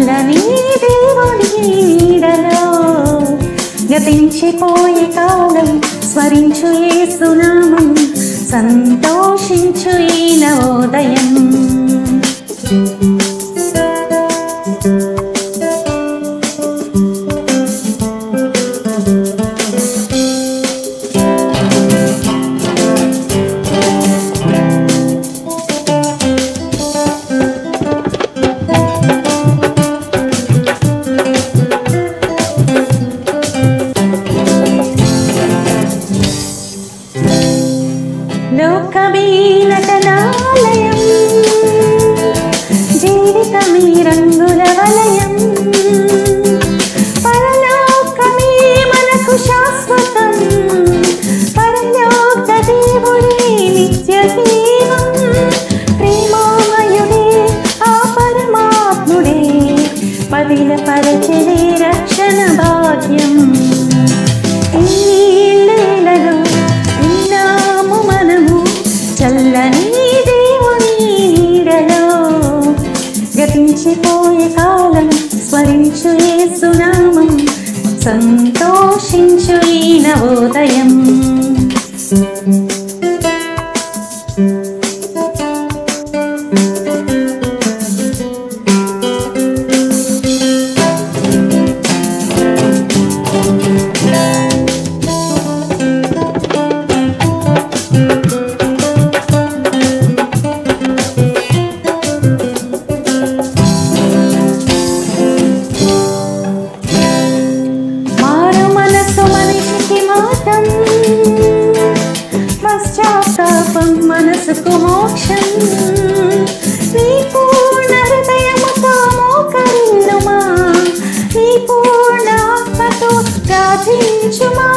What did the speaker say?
చల్లని దేవుని నీడలో గతించిపోయే కాలం స్మరించు యేసునామం సంతోషించు ఈ నవోదయం. లోకమే నటనాలయం, జీవితమే రంగుల వలయం, పరలోకమే మనకు శాశ్వతం, పరలోక దేవుడే నిత్య జీవం, ప్రేమామయుడే ఆ పరమాత్ముడే పదిల పరచలే రక్షణ భాగ్యం. చల్లని దేవుని నీడలో గతించిపోయే కాలం స్మరించు యేసునామం సంతోషించు ఈ నవోదయం. పశ్చాత్తాపం మనసుకు మోక్షం, నీ పూర్ణ హృదయముతో మోకరిల్లుమా, నీ పూర్ణ ఆత్మతో ప్రార్థించుమా.